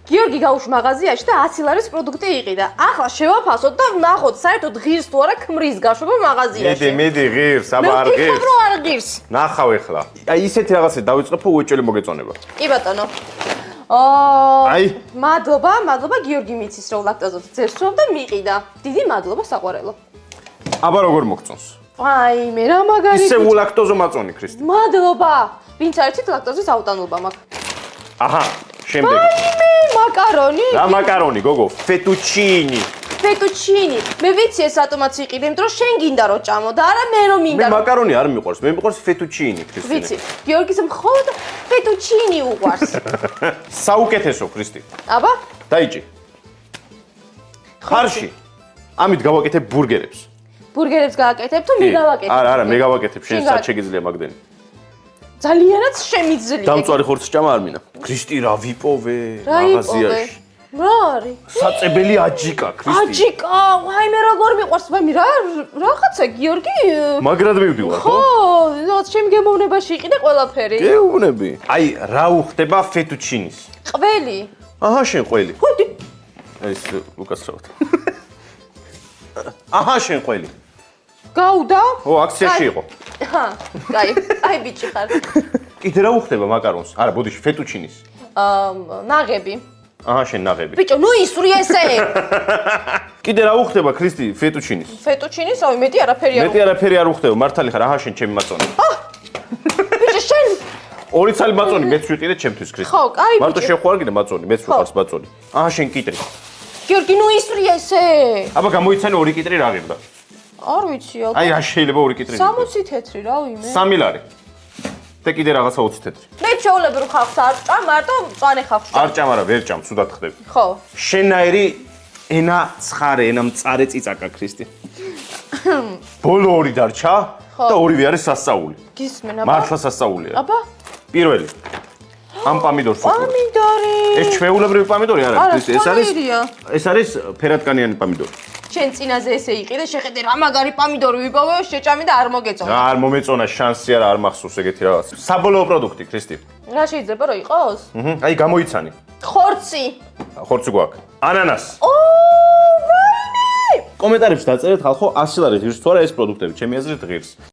გიორგი გავუშვ მაღაზიაში და 100 ლარის პროდუქტი იყიდა. ახლა შევაფასოთ და ვნახოთ საერთოდ ღირს თუ არა ქმრის გაშვება მაღაზიაში. მიდი ღირს, აბა არ ღირს. მე ვფიქრობ არ ღირს. ნახავ ეხლა. აი ისეთი რაღაცა დავიწყებ, უეჭველი მოგეწონება. კი ბატონო. აი. მადლობა გიორგი მიცის რომ ლაქტოზით ძერს ვამ და მიყიდა. დიდი მადლობა საყვარელო. აბა როგორ მოგწონს? აი მე რა მაგარი. ისე ულაქტოზო მაწონი ქრისტი. მადლობა. ვინც არიცით ლაქტოზის აუტანობა მაქვს. აჰა, შემდეგი. აი მაკარონი. რა მაკარონი, გოგო? ფეტუჩინი. ფეტუჩინი. მე ვიცი ეს რატომაც იყიდე, იმიტომ რომ შენ გინდა რომ ჭამო და არა მე რომ მინდა. მე მაკარონი არ მიყვარს, მე მიყვარს ფეტუჩინი, ქრისტი. ვიცი. გიორგის მხოლოდ ფეტუჩინი უყვარს. საუკეთესო, ქრისტი. აბა? დაიჭი. ხარში. ამით გავაკეთებ ბურგერებს. ბურგერებს გააკეთებ თუ მე გავაკეთებ? არა, მე გავაკეთებ, შენ სად შეგიძლია მაგდენი. ძალიანაც შემიძლია. დამწვარი ხორცს ჭამა არ მინდა. ქრისტი რა ვიპოვე მაღაზიაში. რა არის? საწებელი აჯიკა, ქრისტი. აჯიკა, ვაი მე როგორ მიყვარს, ვაი რაღაცა გიორგი. მაგრად მივდივარ, ხო? ხო, ჩემ გემოვნებაში იყიდე ყველაფერი. გეუბნები. აი, რა უხდება ფეტუჩინის? ყველი. აჰა, შენ ყველი. ხოდი. ეს ლუკას რავთ. აჰა, შენ ყველი. გაუდა? ო, აქციაში იყო. ჰა, კაი, აი ბიჭი ხარ. კიდე რა უხდება მაკარონს? არა, ბოდიში, ფეტუჩინის. ნაღები. აჰა, შენ ნაღები. ბიჭო, ნუ ისვრი ესე. კიდე რა უხდება ქრისტი ფეტუჩინის? ფეტუჩინის, ავი მეტი არაფერი არ. მეტი არაფერი არ უხდება, მართალი ხარ, აჰა, შენ ჩემი მაწონი. ბიჭო, შენ ორი ცალი მაწონი მეც ვიყიდე ჩემთვის ქრისტი. ხო, კაი ბიჭო. მარტო შეხვარ კიდე მაწონი, მეც ვიყავს მაწონი. აჰა, შენ კიტრი. გიორგი, ნუ ისვრი ესე. აბა გამოიცანე ორი კიტრი რა ღირდა? არ ვიცი, აი, რა შეიძლება ორი კიტრი? 60 თეთრი, რა ვიმე. 3 ლარი. და კიდე რაღაცა 20 თეთრი. მე ჩვეულებრივ ხალხს არ ჭამ, მარტო მწვანე ხალხს ჭამ. არ ჭამ არა, ვერ ჭამ, სუდად ხდები. ხო. შენაერი ენა ცხარე, ენა მწარე წიწაკა ქრისტი. ბოლო ორი დარჩა და ორივე არის სასწაული. გისმენ, აბა? მართლა სასწაულია. აბა? პირველი. ამ პამიდორს უყურე. პამიდორი. ეს ჩვეულებრივი პამიდორი არ არის, ეს არის ფერადკანიანი პამიდორი. შენ წინაზე ესე იყიდე, შეხედე რა მაგარი პამიდორი ვიპოვე, შეჭამი და არ მოგეწონა. არ მომეწონა შანსი არა, არ მახსოვს ეგეთი რაღაც. საბოლოო პროდუქტი, ქრისტი. რა შეიძლება რომ იყოს? აი გამოიცანი. ხორცი. ხორცი გვაქვს. ანანასი. ვაიმე! კომენტარებში დაწერეთ ხალხო 100 ლარი ღირს თუ არა ეს პროდუქტები, ჩემი აზრით ღირს.